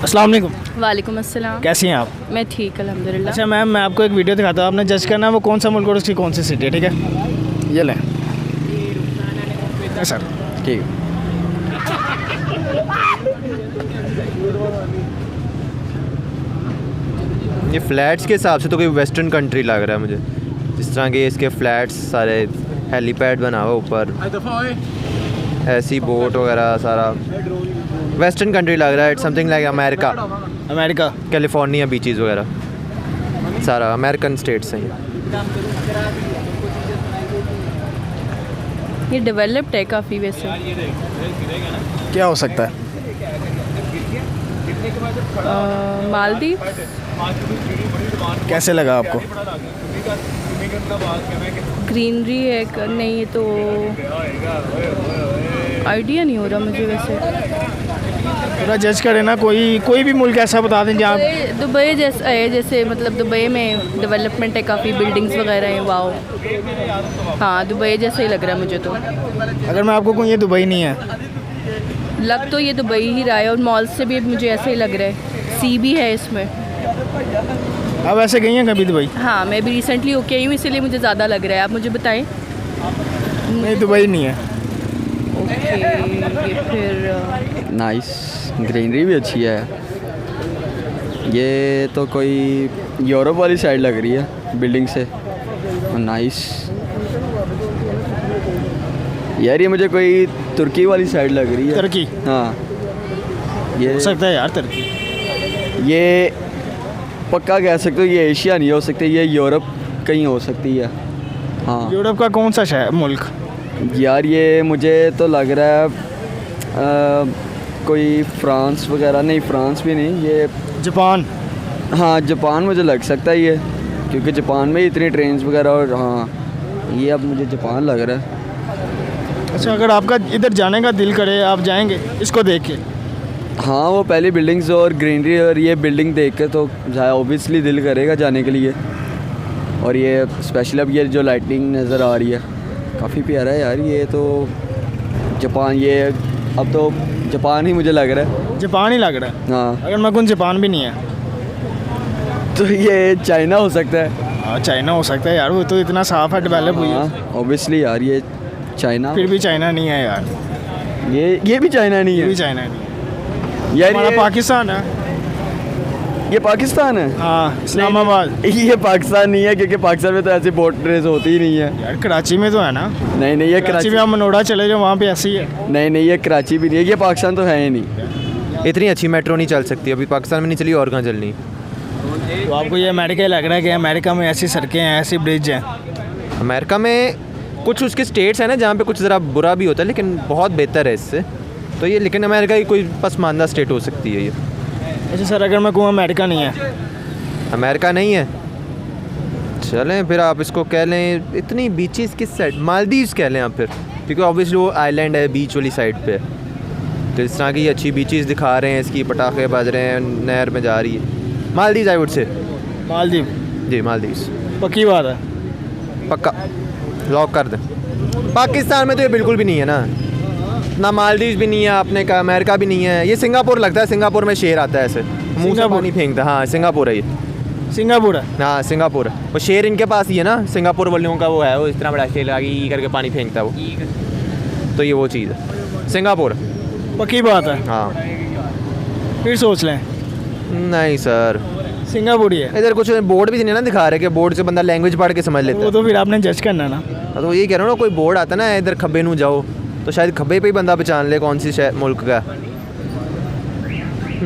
अस्सलाम वालेकुम। वालेकुम अस्सलाम। कैसी हैं आप? मैं ठीक अल्हम्दुलिल्लाह। अच्छा मैम, मैं आपको एक वीडियो दिखाता हूँ, आपने जज करना है वो कौन सा मुल्क और उसकी कौन सी सिटी है, ठीक है? ये लें सर, ठीक है। ये फ्लैट्स के हिसाब से तो कोई वेस्टर्न कंट्री लग रहा है मुझे, जिस तरह के इसके फ्लैट्स सारे, हेलीपैड बना हुआ ऊपर, ऐसी बोट वगैरह, सारा वेस्टर्न कंट्री लग रहा है। It's something like America, California beaches वगैरह, सारा अमेरिकन स्टेट्स हैं ये डेवलप्ड है काफ़ी वैसे। क्या हो सकता है? मालदीव। कैसे लगा आपको? ग्रीनरी है नहीं, ये तो आइडिया नहीं हो रहा मुझे वैसे। पूरा जज करें ना, कोई भी मुल्क ऐसा बता दें जहाँ। दुबई जैसा है, जैसे मतलब दुबई में डेवलपमेंट है काफ़ी, बिल्डिंग्स वगैरह हैं। वाओ, हाँ दुबई जैसा ही लग रहा है मुझे तो। अगर मैं आपको कहूँ ये दुबई नहीं है? लग तो ये दुबई ही रहा है, और मॉल से भी मुझे ऐसा ही लग रहा है। सी भी है इसमें। आप ऐसे गई हैं कभी दुबई? हाँ, मैं भी रिसेंटली होके आई हूँ, इसीलिए मुझे ज़्यादा लग रहा है। आप मुझे बताएं। नहीं, दुबई नहीं है। ओके, ये फिर नाइस, ग्रीनरी भी अच्छी है। ये तो कोई यूरोप वाली साइड लग रही है बिल्डिंग से। नाइस यार, ये मुझे कोई तुर्की वाली साइड लग रही है। तुर्की? हाँ, ये हो सकता है यार तुर्की। ये पक्का कह सकते हो ये एशिया नहीं हो सकती, ये यूरोप कहीं हो सकती है। हाँ, यूरोप का कौन सा शहर मुल्क? यार ये मुझे तो लग रहा है कोई फ्रांस वगैरह। नहीं, फ्रांस भी नहीं, ये जापान। हाँ, जापान मुझे लग सकता है ये, क्योंकि जापान में इतनी ट्रेन्स वगैरह। और हाँ, ये अब मुझे जापान लग रहा है। अच्छा, अगर आपका इधर जाने का दिल करे, आप जाएंगे इसको देख के? हाँ, वो पहली बिल्डिंग्स और ग्रीनरी और ये बिल्डिंग देख के तो ओबियसली दिल करेगा जाने के लिए। और ये स्पेशल अब ये जो लाइटिंग नज़र आ रही है, काफ़ी प्यारा है यार। ये तो जापान, ये अब तो जापान ही मुझे लग रहा है। जापान ही लग रहा है? हाँ, अगर मैं कहूँ जापान भी नहीं है तो ये चाइना हो सकता है। हाँ, चाइना हो सकता है यार, वो तो इतना साफ है, डेवलप हुई है। हाँ, ओबियसली यार, ये चाइना। फिर भी चाइना नहीं है यार। ये भी चाइना नहीं ये भी है चाइना नहीं है यार, हमारा ये पाकिस्तान है। ये पाकिस्तान है। हाँ, इस्लामाबाद। ये पाकिस्तान नहीं है, क्योंकि पाकिस्तान में तो ऐसी बोट रेस होती ही नहीं है। यार कराची में तो है ना? नहीं, ये कराची में आप मनोड़ा चले जाओ, वहाँ पे ऐसी ही है। नहीं, ये कराची भी नहीं है, ये पाकिस्तान तो है ही नहीं। इतनी अच्छी मेट्रो नहीं चल सकती अभी पाकिस्तान में, नहीं चली और कहाँ चलनी। तो आपको ये अमेरिका ही लग रहा है कि अमेरिका में ऐसी सड़कें हैं, ऐसी ब्रिज हैं? अमेरिका में कुछ उसके स्टेट्स हैं ना जहाँ पे कुछ ज़रा बुरा भी होता है, लेकिन बहुत बेहतर है इससे तो ये। लेकिन अमेरिका की कोई पसमानदा स्टेट हो सकती है ये। अच्छा सर, अगर मैं कहूँ अमेरिका नहीं है? अमेरिका नहीं है, चलें फिर आप इसको कह लें, इतनी बीचेस किस साइड, मालदीव्स कह लें आप फिर, क्योंकि ऑब्वियसली वो आइलैंड है, बीच वाली साइड पे। तो इस तरह की अच्छी बीचेस दिखा रहे हैं, इसकी पटाखे बज रहे हैं, नहर में जा रही है। Maldives I would say. Maldives? जी, मालदीव्स पक्की बात है? पक्का लॉक कर दें। पाकिस्तान में तो ये बिल्कुल भी नहीं है ना मालदीव्स भी नहीं है आपने कहा, अमेरिका भी नहीं है। ये सिंगापुर लगता है, सिंगापुर में शेर आता है ऐसे मुँह से पानी फेंकता है। हाँ, सिंगापुर है ये। सिंगापुर है? हाँ, सिंगापुर है। वो शेर इनके पास ही है ना, सिंगापुर वालों का वो है, वो इतना बड़ा शेर लगा ई करके पानी फेंकता है वो, तो ये वो चीज़ है, सिंगापुर। पक्की बात है? हाँ, फिर सोच लें। नहीं सर, सिंगापुर ही है। इधर कुछ बोर्ड भी नहीं ना दिखा रहे कि बोर्ड से बंदा लैंग्वेज पढ़ के समझ लेता वो है। तो फिर आपने जज करना ना। तो ये कह रहा हूँ ना, कोई बोर्ड आता ना इधर खब्बे नू जाओ, तो शायद खब्बे पे ही बंदा पहचान ले कौन सी मुल्क का।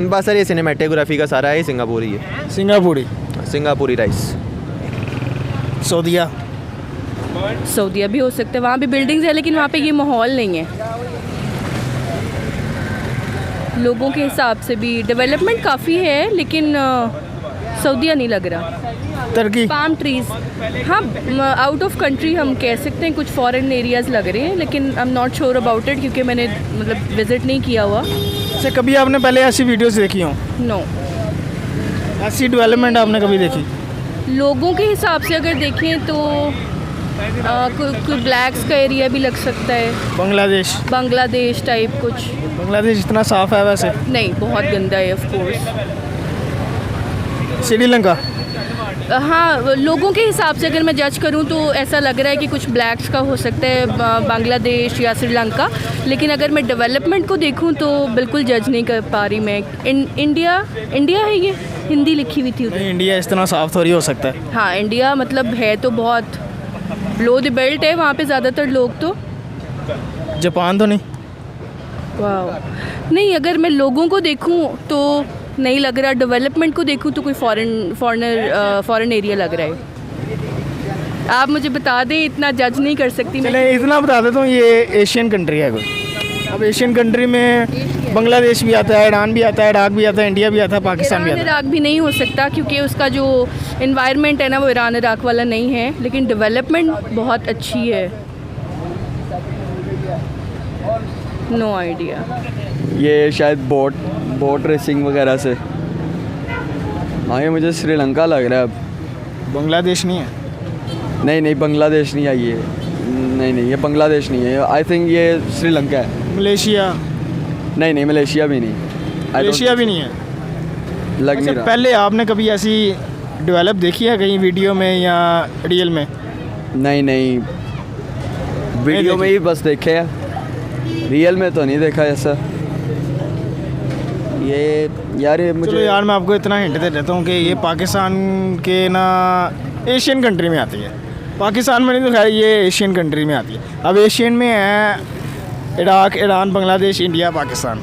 बस सर, ये सिनेमेटोग्राफी का सारा है, सिंगापुर ही है। सिंगापुरी? सिंगापुरी राइस। सऊदिया? सऊदिया भी हो सकता है, वहाँ भी बिल्डिंग्स है, लेकिन वहाँ पे ये माहौल नहीं है। लोगों के हिसाब से भी डेवलपमेंट काफ़ी है, लेकिन सऊदिया नहीं लग रहा। तुर्की? पाम ट्रीज, हाँ आउट ऑफ कंट्री हम कह सकते हैं, कुछ फॉरेन एरियाज़ लग रहे हैं, लेकिन I am not sure about it, क्योंकि मैंने मतलब विज़िट नहीं किया हुआ। अच्छा, कभी आपने पहले ऐसी वीडियोस देखी हों? नो। ऐसी डेवलपमेंट आपने कभी देखी? लोगों के हिसाब से अगर देखें तो कोई ब्लैक्स का एरिया भी लग सकता है, बांग्लादेश। बांग्लादेश टाइप कुछ। बांग्लादेश इतना साफ़ है वैसे? नहीं, बहुत गंदा है ऑफ कोर्स। श्रीलंका? हाँ, लोगों के हिसाब से अगर मैं जज करूँ तो ऐसा लग रहा है कि कुछ ब्लैक्स का हो सकता है, बांग्लादेश या श्रीलंका। लेकिन अगर मैं डेवलपमेंट को देखूँ तो बिल्कुल जज नहीं कर पा रही मैं। इंडिया है, ये हिंदी लिखी हुई थी उधर। नहीं, इंडिया इतना साफ़ थोड़ी हो सकता है। हाँ, इंडिया मतलब है तो बहुत लो द बेल्ट है वहाँ पे ज़्यादातर लोग तो। जापान तो नहीं? वाह, नहीं, अगर मैं लोगों को देखूँ तो नहीं लग रहा। डेवलपमेंट को देखूँ तो कोई फॉरेन एरिया लग रहा है। आप मुझे बता दें, इतना जज नहीं कर सकती मैं। चले इतना बता देता हूँ, ये एशियन कंट्री है कोई। अब एशियन कंट्री में बांग्लादेश भी आता है, ईरान भी आता है, इराक भी आता है, इंडिया भी आता है, पाकिस्तान भी ईरान आता है। इराक भी नहीं हो सकता क्योंकि उसका जो इन्वायरमेंट है ना वो ईरान इराक वाला नहीं है। लेकिन डेवलपमेंट बहुत अच्छी है। No idea. ये शायद बोट रेसिंग वगैरह से। हाँ, ये मुझे श्रीलंका लग रहा है अब। बांग्लादेश नहीं है? नहीं, बांग्लादेश नहीं है ये। नहीं, ये बांग्लादेश नहीं है। आई थिंक ये श्रीलंका है। मलेशिया? नहीं, मलेशिया भी नहीं। मलेशिया भी नहीं है? लग अच्छा, नहीं रहा। पहले आपने कभी ऐसी डेवलप देखी है कहीं वीडियो में या रियल में? नहीं, वीडियो में ही बस देखे हैं, रियल में तो नहीं देखा ऐसा। ये चलो मुझे यार, मैं आपको इतना हिंट दे देता हूँ कि ये पाकिस्तान के ना एशियन कंट्री में आती है। पाकिस्तान में नहीं तो खैर, ये एशियन कंट्री में आती है। अब एशियन में है Iraq, Iran, Bangladesh, India, Pakistan.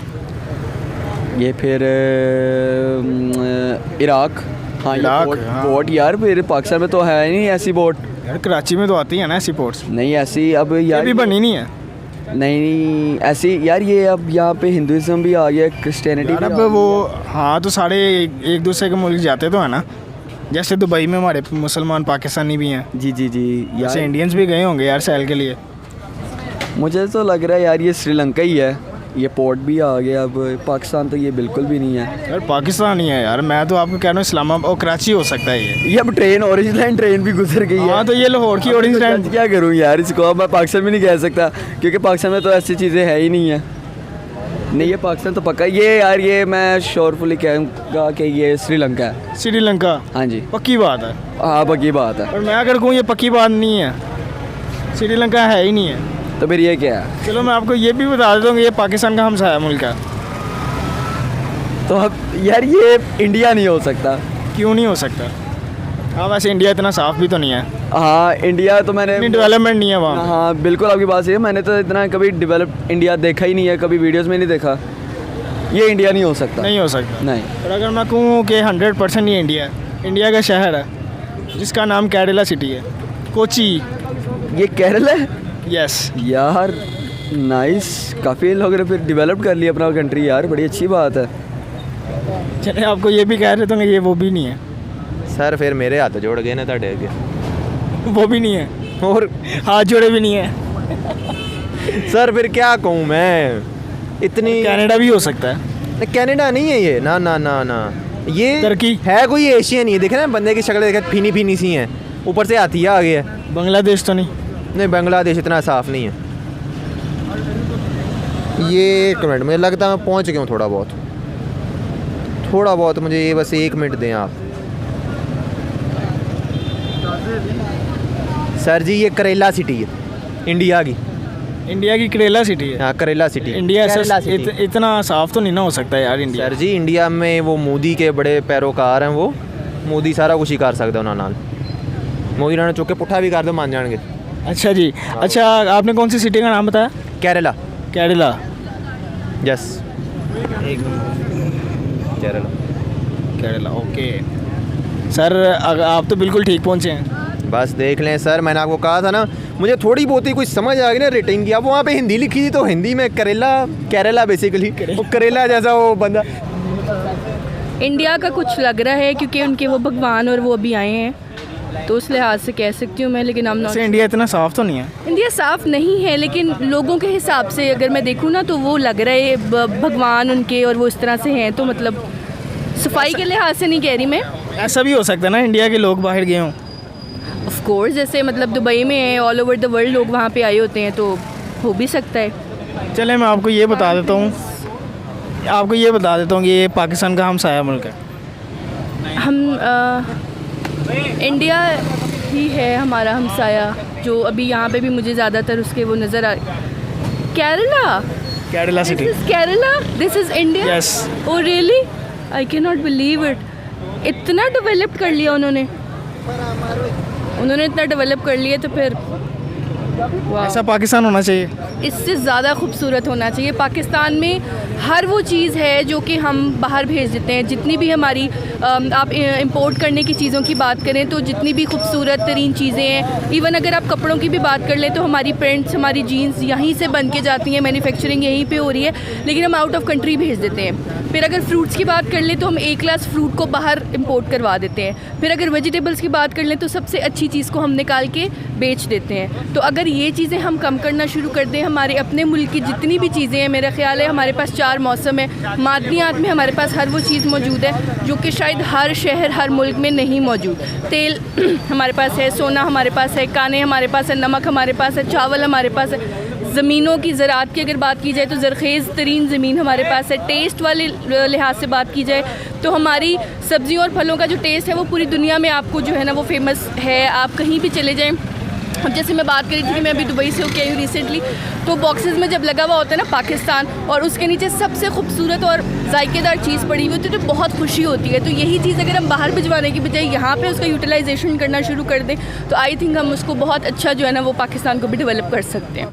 ये फिर इराक। हाँ, इराक, ये हाँ। बोट यार, फिर पाकिस्तान में तो है ही नहीं ऐसी बोट। यार कराची में तो आती है ना ऐसी पोर्ट्स। नहीं ऐसी अब ये यार भी बनी नहीं है नहीं ऐसी यार। ये अब यहाँ पे हिंदुज़म भी आ गया, क्रिश्चियनिटी यार। भी अब आ वो हाँ, तो सारे एक दूसरे के मुल्क जाते तो है ना। जैसे दुबई में हमारे मुसलमान पाकिस्तानी भी हैं, गई। जी जैसे यार, इंडियंस भी गए होंगे यार सैल के लिए। मुझे तो लग रहा है यार ये श्रीलंका ही है। ये पोर्ट भी आ गया अब। पाकिस्तान तो ये बिल्कुल भी नहीं है यार पाकिस्तान ही है यार। मैं तो आपको कह रहा हूँ इस्लामाबाद और कराची हो सकता है ये। अब ट्रेन, ऑरेंज लाइन ट्रेन भी गुजर गई है। हाँ, तो ये लाहौर की अब ऑरेंज मैं लाइन। क्या करूँ यार इसको। अब मैं पाकिस्तान भी नहीं कह सकता क्योंकि पाकिस्तान में तो ऐसी चीज़ें है ही नहीं है। नहीं, ये पाकिस्तान तो पक्का ये यार, ये मैं श्योरफुली कहूँगा कि ये श्रीलंका है। श्रीलंका? हाँ जी, पक्की बात है। हाँ पक्की बात है। और मैं अगर कहूँ ये पक्की बात नहीं है, श्रीलंका है ही नहीं है, तो फिर ये क्या है? चलो मैं आपको ये भी बता देता हूँ कि ये पाकिस्तान का हमसाया मुल्क है। तो अब यार ये इंडिया नहीं हो सकता। क्यों नहीं हो सकता? हाँ, वैसे इंडिया इतना साफ़ भी तो नहीं है। हाँ, इंडिया तो मैंने इतनी डेवलपमेंट नहीं है वहाँ। हाँ बिल्कुल आपकी बात सही है। मैंने तो इतना कभी डेवलप इंडिया देखा ही नहीं है, कभी वीडियोस में नहीं देखा। ये इंडिया नहीं हो सकता। नहीं हो सकता। नहीं। और अगर मैं कहूँ कि 100% ये इंडिया है, इंडिया का शहर है जिसका नाम केरला सिटी है, कोची। ये केरला है यस। यार। नाइस, काफ़ी लोगों ने फिर डेवलप कर लिया अपना कंट्री यार, बड़ी अच्छी बात है। चले आपको ये भी कह रहे थे कि ये वो भी नहीं है। सर फिर मेरे हाथ जोड़ गए ना ਤੁਹਾਡੇ ਅੱਗੇ। वो भी नहीं है और हाथ जोड़े भी नहीं है। सर फिर क्या कहूँ मैं, इतनी कनाडा भी हो सकता है। कनाडा नहीं है ये। ना ना ना ना, ये तुर्की? है कोई एशियन ही है। देखे ना बंदे की शक्ल, देखे फीनी फीनी सी है, ऊपर से आती है आगे है। बांग्लादेश तो नहीं? नहीं, बांग्लादेश इतना साफ़ नहीं है। ये एक मिनट, मुझे लगता है मैं पहुंच गया हूँ थोड़ा बहुत। मुझे ये बस 1 मिनट दें आप। सर जी, ये करेला सिटी है इंडिया की। इंडिया की करेला सिटी है? हाँ, करेला सिटी। इंडिया केरला से इतना साफ़ तो नहीं ना हो सकता यार इंडिया। सर जी, इंडिया में वो मोदी के बड़े पैरोकार हैं। वो मोदी सारा कुछ ही कर सकता है उन्होंने। मोदी ने चुके पुट्ठा भी कर दो मान जाएंगे। अच्छा जी। अच्छा, आपने कौन सी सिटी का नाम बताया? Kerala. Kerala? Yes, Kerala, okay. Sir आप तो बिल्कुल ठीक पहुँचे हैं। बस देख लें सर, मैंने आपको कहा था ना, मुझे थोड़ी बहुत ही कुछ समझ आ गई ना रेटिंग की। अब वहाँ पे हिंदी लिखी थी तो हिंदी में केरला बेसिकली वो करेला जैसा वो बंदा। इंडिया का कुछ लग रहा है क्योंकि उनके वो भगवान और वो अभी आए हैं, तो उस लिहाज से कह सकती हूँ मैं। लेकिन हम वैसे इंडिया इतना साफ़ तो नहीं है। इंडिया साफ़ नहीं है, लेकिन लोगों के हिसाब से अगर मैं देखूँ ना तो वो लग रहा है भगवान उनके और वो इस तरह से हैं। तो मतलब सफाई के लिहाज से नहीं कह रही मैं। ऐसा भी हो सकता है ना इंडिया के लोग बाहर गए हों। ऑफ कोर्स जैसे मतलब दुबई में है, ऑल ओवर द वर्ल्ड लोग वहाँ पे आए होते हैं, तो हो भी सकता है। चले मैं आपको ये बता देता हूँ कि ये पाकिस्तान का हमसाया मुल्क है। हम इंडिया ही है हमारा हमसाया, जो अभी यहाँ पे भी मुझे ज़्यादातर उसके वो नज़र आ Kerala city. Kerala, this is India. Yes. Oh really, I can not believe it. इतना डेवलप कर लिया उन्होंने इतना डेवलप कर लिया, तो फिर वाह। ऐसा पाकिस्तान होना चाहिए। इससे ज़्यादा खूबसूरत होना चाहिए। पाकिस्तान में हर वो चीज़ है जो कि हम बाहर भेज देते हैं। जितनी भी हमारी आप इंपोर्ट करने की चीज़ों की बात करें तो जितनी भी खूबसूरत तरीन चीज़ें हैं, इवन अगर आप कपड़ों की भी बात कर लें तो हमारी प्रिंट्स, हमारी जीन्स यहीं से बन के जाती हैं, मैन्युफैक्चरिंग यहीं पे हो रही है, लेकिन हम आउट ऑफ कंट्री भेज देते हैं। फिर अगर फ्रूट्स की बात कर लें तो हम ए क्लास फ्रूट को बाहर इंपोर्ट करवा देते हैं। फिर अगर वेजिटेबल्स की बात कर लें तो सबसे अच्छी चीज़ को हम निकाल के बेच देते हैं। तो अगर ये चीज़ें हम कम करना शुरू कर दें, हमारे अपने मुल्क की जितनी भी चीज़ें हैं, मेरा ख्याल है हमारे पास 4 मौसम है, मादनियात में हमारे पास हर वो चीज़ मौजूद है जो कि शायद हर शहर, हर मुल्क में नहीं मौजूद। तेल हमारे पास है, सोना हमारे पास है, काने हमारे पास है, नमक हमारे पास है, चावल हमारे पास है। ज़मीनों की ज़राअत की अगर बात की जाए तो ज़रख़ेज़ तरीन ज़मीन हमारे पास है। टेस्ट वाले लिहाज से बात की जाए तो हमारी सब्ज़ियों और फलों का जो टेस्ट है वो पूरी दुनिया में आपको जो है ना वो फेमस है। आप कहीं भी चले जाएँ, अब जैसे मैं बात कर रही थी कि मैं अभी दुबई से होके आई हूँ रिसेंटली, तो बॉक्सेस में जब लगा हुआ होता है ना पाकिस्तान, और उसके नीचे सबसे खूबसूरत और जायकेदार चीज़ पड़ी हुई होती है, तो बहुत खुशी होती है। तो यही चीज़ अगर हम बाहर भिजवाने की बजाय यहाँ पे उसका यूटिलाइजेशन करना शुरू कर दें तो आई थिंक हम उसको बहुत अच्छा जो है ना वो पाकिस्तान को भी डेवलप कर सकते हैं।